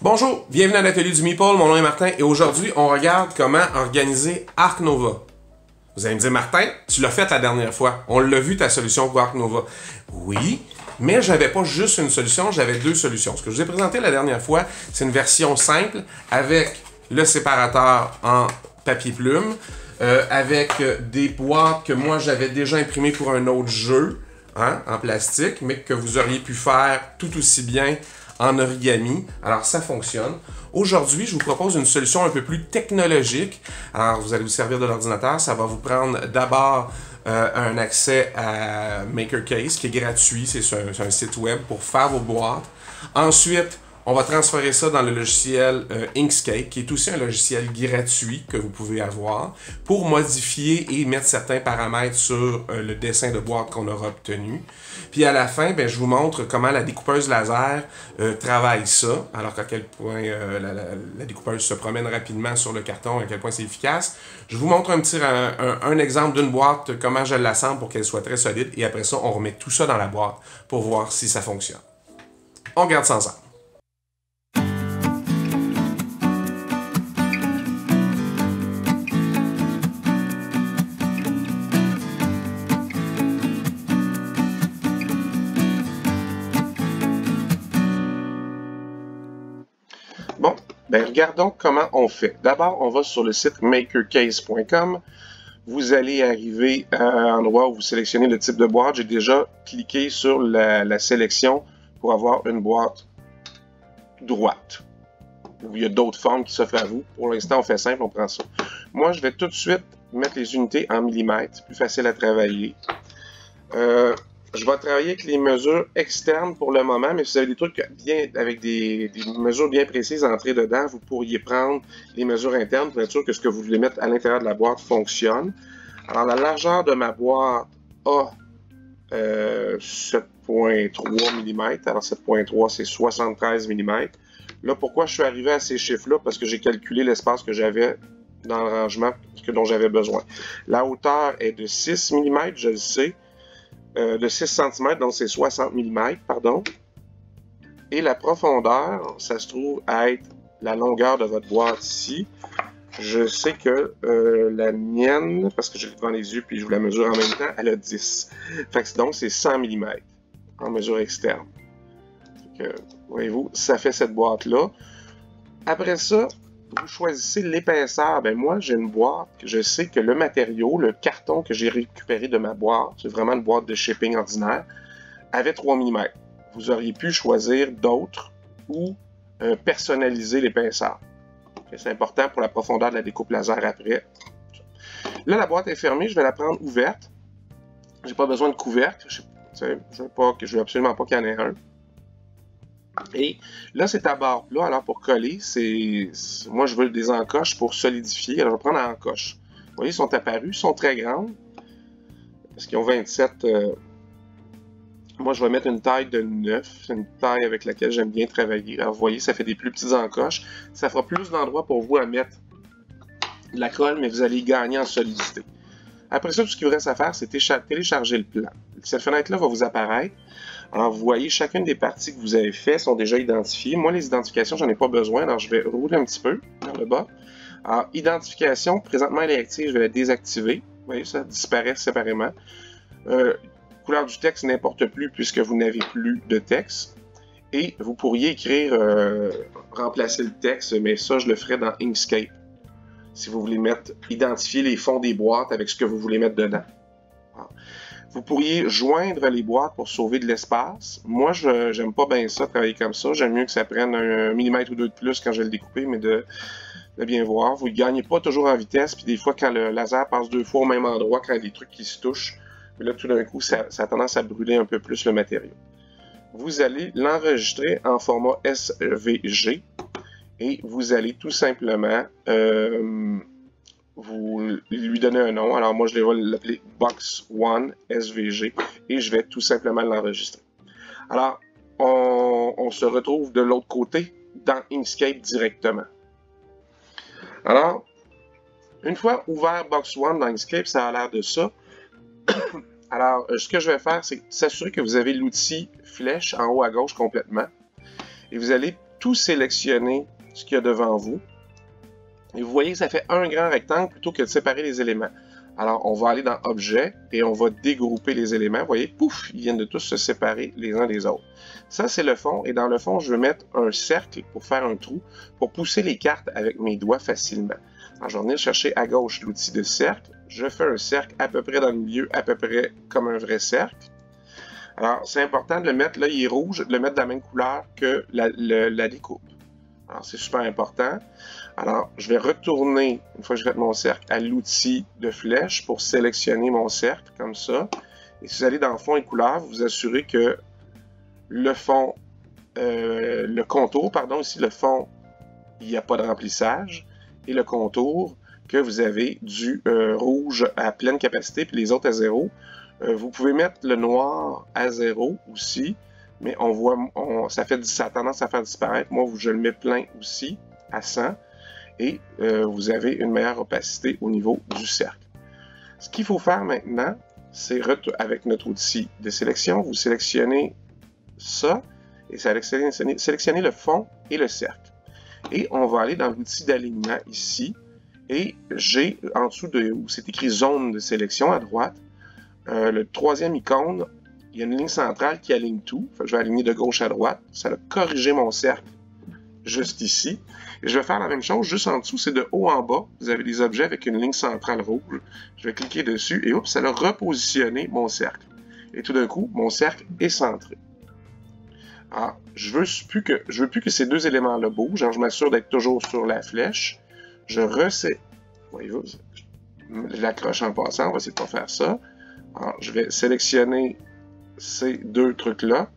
Bonjour, bienvenue à l'atelier du Meeple, mon nom est Martin et aujourd'hui on regarde comment organiser Arc Nova. Vous allez me dire, Martin, tu l'as fait la dernière fois, on l'a vu ta solution pour Arc Nova. Oui, mais j'avais pas juste une solution, j'avais deux solutions. Ce que je vous ai présenté la dernière fois, c'est une version simple avec le séparateur en papier plume, avec des boîtes que moi j'avais déjà imprimées pour un autre jeu, hein, en plastique, mais que vous auriez pu faire tout aussi bien en origami. Alors ça fonctionne. Aujourd'hui, je vous propose une solution un peu plus technologique. Alors vous allez vous servir de l'ordinateur. Ça va vous prendre d'abord un accès à MakerCase qui est gratuit. C'est un site web pour faire vos boîtes. Ensuite, on va transférer ça dans le logiciel Inkscape, qui est aussi un logiciel gratuit que vous pouvez avoir pour modifier et mettre certains paramètres sur le dessin de boîte qu'on aura obtenu. Puis à la fin, ben, je vous montre comment la découpeuse laser travaille ça, alors qu'à quel point la découpeuse se promène rapidement sur le carton, à quel point c'est efficace. Je vous montre un exemple d'une boîte, comment je l'assemble pour qu'elle soit très solide, et après ça, on remet tout ça dans la boîte pour voir si ça fonctionne. On regarde ça ensemble. Bon, ben regardons comment on fait. D'abord, on va sur le site makercase.com. Vous allez arriver à un endroit où vous sélectionnez le type de boîte. J'ai déjà cliqué sur la sélection pour avoir une boîte droite. Il y a d'autres formes qui s'offrent à vous. Pour l'instant, on fait simple, on prend ça. Moi, je vais tout de suite mettre les unités en millimètres. Plus facile à travailler. Je vais travailler avec les mesures externes pour le moment, mais si vous avez des trucs bien avec des mesures bien précises entrées dedans, vous pourriez prendre les mesures internes pour être sûr que ce que vous voulez mettre à l'intérieur de la boîte fonctionne. Alors, la largeur de ma boîte a 7.3 mm. Alors, 7.3, c'est 73 mm. Là, pourquoi je suis arrivé à ces chiffres-là? Parce que j'ai calculé l'espace que j'avais dans le rangement dont j'avais besoin. La hauteur est de 6 mm, je le sais. De 6 cm, donc c'est 60 mm, pardon. Et la profondeur, ça se trouve à être la longueur de votre boîte ici. Je sais que la mienne, parce que je l'ai devant les yeux puis je vous la mesure en même temps, elle a 10. Fait que donc c'est 100 mm en mesure externe. Voyez-vous, ça fait cette boîte-là. Après ça, vous choisissez l'épaisseur. Ben moi, j'ai une boîte que je sais que le matériau, le carton que j'ai récupéré de ma boîte, c'est vraiment une boîte de shipping ordinaire, avait 3 mm. Vous auriez pu choisir d'autres ou personnaliser l'épaisseur. C'est important pour la profondeur de la découpe laser après. Là, la boîte est fermée, je vais la prendre ouverte. J'ai pas besoin de couvercle. Je veux absolument pas qu'il y en ait un. Et là, c'est à barre plat. Alors, pour coller, moi, je veux des encoches pour solidifier. Alors, je vais prendre en encoche. Vous voyez, ils sont apparus. Ils sont très grandes. Parce qu'ils ont 27. Moi, je vais mettre une taille de 9. C'est une taille avec laquelle j'aime bien travailler. Alors, vous voyez, ça fait des plus petites encoches. Ça fera plus d'endroits pour vous à mettre de la colle, mais vous allez gagner en solidité. Après ça, tout ce qu'il vous reste à faire, c'est télécharger le plan. Cette fenêtre-là va vous apparaître. Alors, vous voyez, chacune des parties que vous avez faites sont déjà identifiées. Moi, les identifications, j'en ai pas besoin. Alors, je vais rouler un petit peu vers le bas. Alors, identification, présentement, elle est active. Je vais la désactiver. Vous voyez, ça disparaît séparément. Couleur du texte n'importe plus puisque vous n'avez plus de texte. Et vous pourriez écrire, remplacer le texte, mais ça, je le ferai dans Inkscape. Si vous voulez identifier les fonds des boîtes avec ce que vous voulez mettre dedans. Alors, vous pourriez joindre les boîtes pour sauver de l'espace. Moi, je n'aime pas bien ça, travailler comme ça. J'aime mieux que ça prenne un millimètre ou deux de plus quand je vais le découper, mais de bien voir. Vous ne gagnez pas toujours en vitesse, puis des fois, quand le laser passe deux fois au même endroit, quand il y a des trucs qui se touchent, là, tout d'un coup, ça a tendance à brûler un peu plus le matériau. Vous allez l'enregistrer en format SVG et vous allez tout simplement vous lui donner un nom. Alors moi, je vais l'appeler Box One SVG et je vais tout simplement l'enregistrer. Alors, on se retrouve de l'autre côté dans Inkscape directement. Alors, une fois ouvert Box One dans Inkscape, ça a l'air de ça. Alors, ce que je vais faire, c'est s'assurer que vous avez l'outil flèche en haut à gauche complètement. Et vous allez tout sélectionner ce qu'il y a devant vous. Et vous voyez que ça fait un grand rectangle plutôt que de séparer les éléments. Alors, on va aller dans Objet et on va dégrouper les éléments. Vous voyez, pouf, ils viennent de tous se séparer les uns des autres. Ça, c'est le fond. Et dans le fond, je vais mettre un cercle pour faire un trou, pour pousser les cartes avec mes doigts facilement. Alors, je vais venir chercher à gauche l'outil de cercle. Je fais un cercle à peu près dans le milieu, à peu près comme un vrai cercle. Alors, c'est important de le mettre, là, il est rouge, de le mettre de la même couleur que la découpe. Alors, c'est super important. Alors, je vais retourner, une fois que j'ai fait mon cercle, à l'outil de flèche pour sélectionner mon cercle, comme ça. Et si vous allez dans Fond et couleurs, vous vous assurez que le fond, le contour, pardon, ici, le fond, il n'y a pas de remplissage. Et le contour, que vous avez du rouge à pleine capacité, puis les autres à 0. Vous pouvez mettre le noir à 0 aussi, mais on voit, ça a tendance à faire disparaître. Moi, je le mets plein aussi, à 100, et vous avez une meilleure opacité au niveau du cercle. Ce qu'il faut faire maintenant, c'est avec notre outil de sélection, vous sélectionnez ça, et sélectionnez le fond et le cercle. Et on va aller dans l'outil d'alignement ici, et j'ai en dessous où c'est écrit zone de sélection à droite, le troisième icône, il y a une ligne centrale qui aligne tout. Je vais aligner de gauche à droite. Ça va corriger mon cercle juste ici. Et je vais faire la même chose juste en dessous, c'est de haut en bas. Vous avez des objets avec une ligne centrale rouge. Je vais cliquer dessus et oups, ça a repositionné mon cercle. Et tout d'un coup, mon cercle est centré. Alors, je veux plus que ces deux éléments-là bougent. Alors, je m'assure d'être toujours sur la flèche. Je voyez-vous, je l'accroche en passant. On va essayer de ne pas faire ça. Alors, je vais sélectionner ces deux trucs-là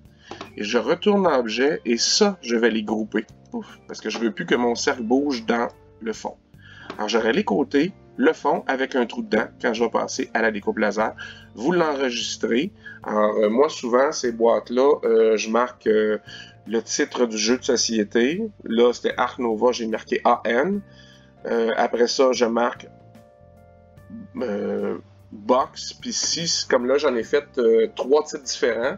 et je retourne dans Objet et ça, je vais les grouper. Ouf, parce que je ne veux plus que mon cercle bouge dans le fond. Alors, j'aurai les côtés, le fond avec un trou dedans quand je vais passer à la découpe laser. Vous l'enregistrez. Alors, moi, souvent, ces boîtes-là, je marque le titre du jeu de société. Là, c'était Ark Nova, j'ai marqué AN. Après ça, je marque box, puis 6, comme là, j'en ai fait 3 titres différents.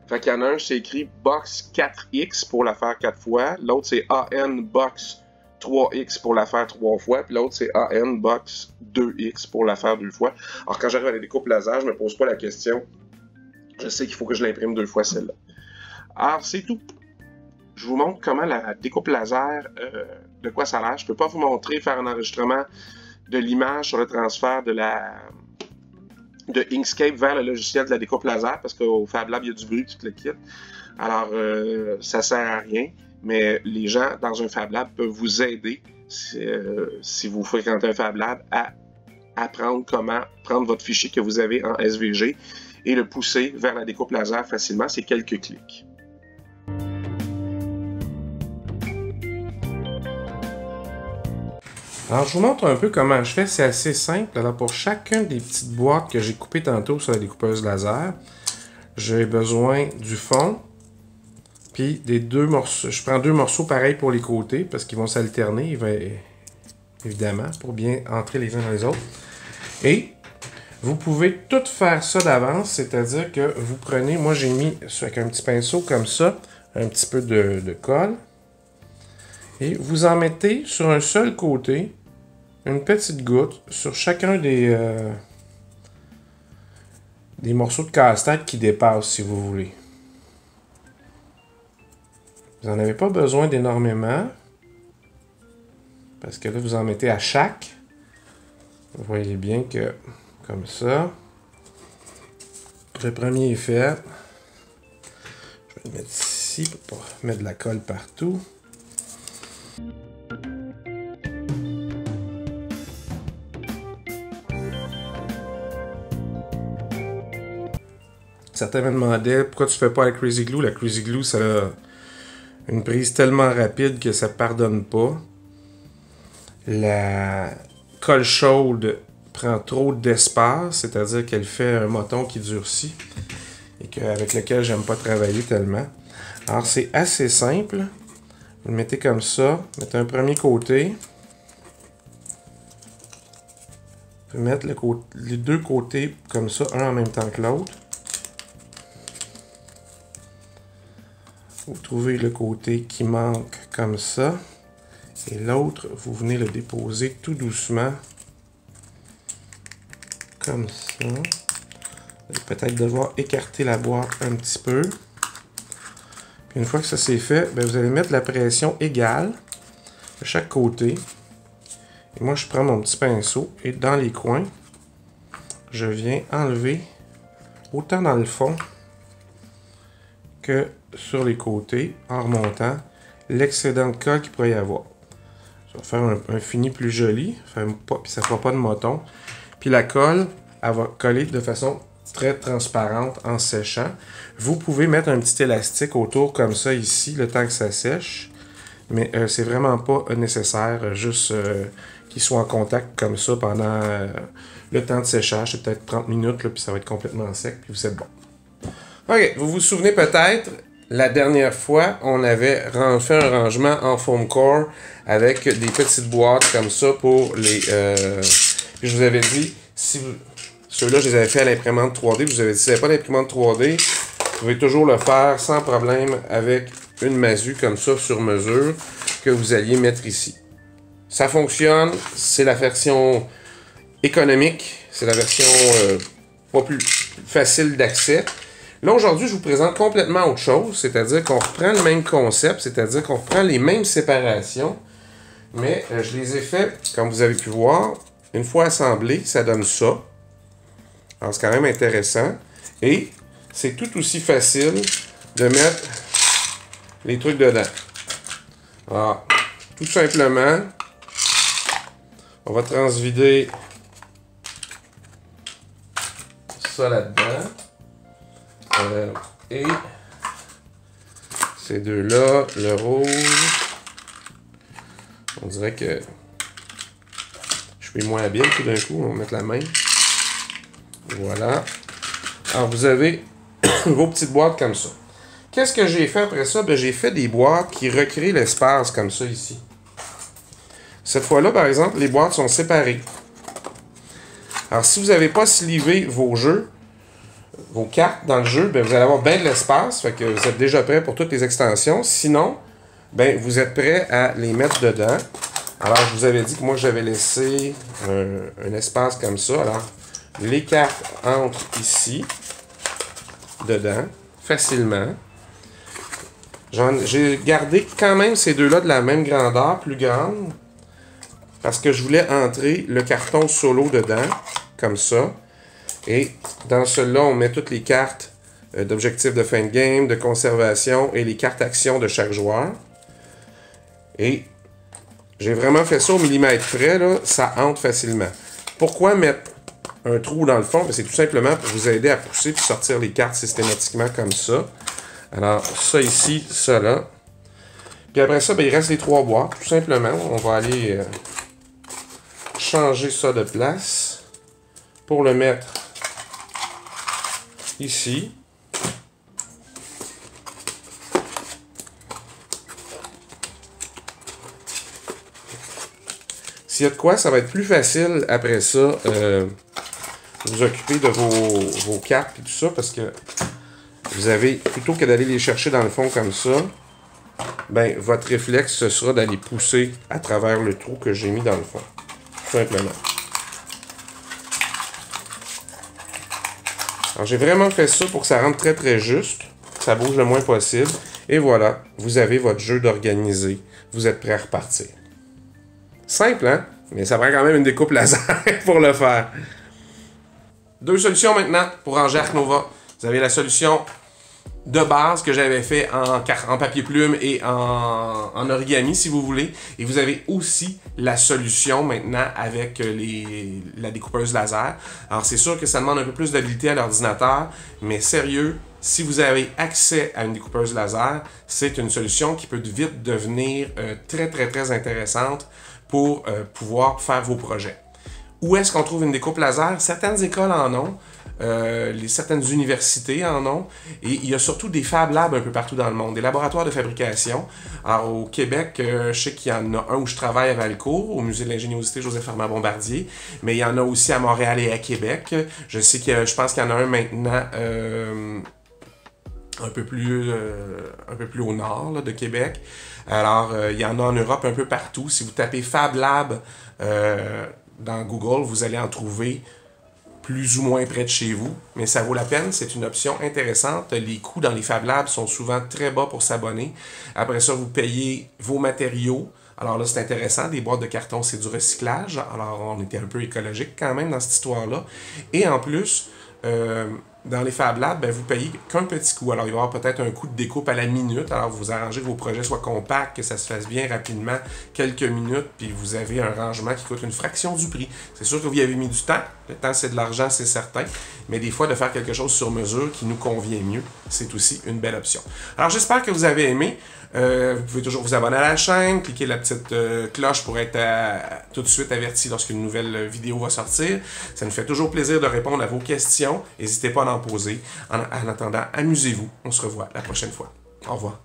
Fait qu'il y en a un, c'est écrit box 4X pour la faire 4 fois. L'autre, c'est AN box 3X pour la faire 3 fois. Puis l'autre, c'est AN box 2X pour la faire 2 fois. Alors, quand j'arrive à la découpe laser, je me pose pas la question. Je sais qu'il faut que je l'imprime 2 fois celle-là. Alors, c'est tout. Je vous montre comment la découpe laser, de quoi ça a l'air. Je peux pas vous montrer faire un enregistrement de l'image sur le transfert de Inkscape vers le logiciel de la découpe laser, parce qu'au Fab Lab, il y a du bruit, tout le kit. Alors, ça sert à rien, mais les gens dans un Fab Lab peuvent vous aider, si vous fréquentez un Fab Lab, à apprendre comment prendre votre fichier que vous avez en SVG et le pousser vers la découpe laser facilement. C'est quelques clics. Alors, je vous montre un peu comment je fais. C'est assez simple. Alors, pour chacune des petites boîtes que j'ai coupées tantôt sur la découpeuse laser, j'ai besoin du fond, puis des 2 morceaux. Je prends 2 morceaux pareils pour les côtés, parce qu'ils vont s'alterner, évidemment, pour bien entrer les uns dans les autres. Et vous pouvez tout faire ça d'avance, c'est-à-dire que vous prenez, moi j'ai mis avec un petit pinceau comme ça, un petit peu de colle, et vous en mettez sur un seul côté, une petite goutte sur chacun des morceaux de casse-tête qui dépassent, si vous voulez. Vous n'en avez pas besoin d'énormément, parce que là, vous en mettez à chaque. Vous voyez bien que, comme ça, le premier est fait. Je vais le mettre ici pour pas mettre de la colle partout. Certains me demandaient pourquoi tu fais pas la Crazy Glue. La Crazy Glue, ça a une prise tellement rapide que ça pardonne pas. La colle chaude prend trop d'espace, c'est-à-dire qu'elle fait un moton qui durcit et avec lequel j'aime pas travailler tellement. Alors c'est assez simple. Vous le mettez comme ça, mettez un premier côté. Vous pouvez mettre les deux côtés comme ça, un en même temps que l'autre. Vous trouvez le côté qui manque comme ça. Et l'autre, vous venez le déposer tout doucement. Comme ça. Vous allez peut-être devoir écarter la boîte un petit peu. Puis une fois que ça c'est fait, bien, vous allez mettre la pression égale de chaque côté. Et moi, je prends mon petit pinceau et dans les coins, je viens enlever autant dans le fond que sur les côtés en remontant l'excédent de colle qu'il pourrait y avoir. Ça va faire un fini plus joli, puis ça ne fera pas de moton. Puis la colle, elle va coller de façon très transparente en séchant. Vous pouvez mettre un petit élastique autour comme ça ici, le temps que ça sèche. Mais c'est vraiment pas nécessaire, juste qu'il soit en contact comme ça pendant le temps de séchage. C'est peut-être 30 minutes, là, puis ça va être complètement sec, puis vous êtes bon. Ok, vous vous souvenez peut-être, la dernière fois, on avait fait un rangement en foam core avec des petites boîtes comme ça pour les... puis je vous avais dit, si vous... Ceux-là, je les avais fait à l'imprimante 3D. Je vous avais dit, si vous n'avez pas d'imprimante 3D, vous pouvez toujours le faire sans problème avec une masu comme ça sur mesure que vous alliez mettre ici. Ça fonctionne, c'est la version économique, c'est la version pas plus facile d'accès. Là, aujourd'hui, je vous présente complètement autre chose, c'est-à-dire qu'on reprend le même concept, c'est-à-dire qu'on reprend les mêmes séparations, mais je les ai fait, comme vous avez pu voir, une fois assemblés, ça donne ça. Alors, c'est quand même intéressant. Et c'est tout aussi facile de mettre les trucs dedans. Alors, tout simplement, on va transvider ça là-dedans. Et ces deux-là, le rouge, on dirait que je suis moins habile tout d'un coup. On va mettre la main. Voilà. Alors, vous avez vos petites boîtes comme ça. Qu'est-ce que j'ai fait après ça? Ben, j'ai fait des boîtes qui recréent l'espace comme ça ici. Cette fois-là, par exemple, les boîtes sont séparées. Alors, si vous n'avez pas slivé vos jeux, vos cartes dans le jeu, ben, vous allez avoir bien de l'espace. Fait que vous êtes déjà prêt pour toutes les extensions. Sinon, ben, vous êtes prêt à les mettre dedans. Alors, je vous avais dit que moi, j'avais laissé un espace comme ça. Alors, les cartes entrent ici, dedans, facilement. J'ai gardé quand même ces deux-là de la même grandeur, plus grande, parce que je voulais entrer le carton solo dedans, comme ça. Et dans celui-là, on met toutes les cartes d'objectifs de fin de game, de conservation et les cartes actions de chaque joueur. Et j'ai vraiment fait ça au millimètre près, là, ça entre facilement. Pourquoi mettre un trou dans le fond? C'est tout simplement pour vous aider à pousser et sortir les cartes systématiquement comme ça. Alors, ça ici, ça là. Puis après ça, ben, il reste les trois boîtes, tout simplement. On va aller changer ça de place pour le mettre ici. S'il y a de quoi, ça va être plus facile après ça, vous occuper de vos cartes et tout ça, parce que vous avez, plutôt que d'aller les chercher dans le fond comme ça, ben, votre réflexe, ce sera d'aller pousser à travers le trou que j'ai mis dans le fond. Tout simplement. Alors, j'ai vraiment fait ça pour que ça rentre très très juste, que ça bouge le moins possible. Et voilà, vous avez votre jeu d'organiser. Vous êtes prêt à repartir. Simple, hein? Mais ça prend quand même une découpe laser pour le faire. Deux solutions maintenant pour ranger Ark Nova. Vous avez la solution de base que j'avais fait en papier plume et en origami, si vous voulez. Et vous avez aussi la solution maintenant avec la découpeuse laser. Alors, c'est sûr que ça demande un peu plus d'habilité à l'ordinateur, mais sérieux, si vous avez accès à une découpeuse laser, c'est une solution qui peut vite devenir très, très, très intéressante pour pouvoir faire vos projets. Où est-ce qu'on trouve une découpe laser? Certaines écoles en ont. Certaines universités en ont, et il y a surtout des Fab Labs un peu partout dans le monde, des laboratoires de fabrication. Alors au Québec, je sais qu'il y en a un où je travaille à Valcourt, au Musée de l'ingéniosité Joseph-Armand-Bombardier, mais il y en a aussi à Montréal et à Québec. Je sais que je pense qu'il y en a un maintenant un peu plus au nord là, de Québec. Alors, il y en a en Europe un peu partout. Si vous tapez Fab Lab dans Google, vous allez en trouver plus ou moins près de chez vous, mais ça vaut la peine, c'est une option intéressante. Les coûts dans les Fab Labs sont souvent très bas pour s'abonner. Après ça, vous payez vos matériaux. Alors là, c'est intéressant, des boîtes de carton, c'est du recyclage. Alors, on était un peu écologique quand même dans cette histoire-là. Et en plus, dans les Fab Labs, ben, vous payez qu'un petit coût. Alors, il va y avoir peut-être un coût de découpe à la minute. Alors, vous arrangez que vos projets soient compacts, que ça se fasse bien rapidement, quelques minutes, puis vous avez un rangement qui coûte une fraction du prix. C'est sûr que vous y avez mis du temps. Le temps, c'est de l'argent, c'est certain. Mais des fois, de faire quelque chose sur mesure qui nous convient mieux, c'est aussi une belle option. Alors, j'espère que vous avez aimé. Vous pouvez toujours vous abonner à la chaîne, cliquer la petite cloche pour être tout de suite averti lorsqu'une nouvelle vidéo va sortir. Ça nous fait toujours plaisir de répondre à vos questions. N'hésitez pas à en poser. En attendant, amusez-vous. On se revoit la prochaine fois. Au revoir.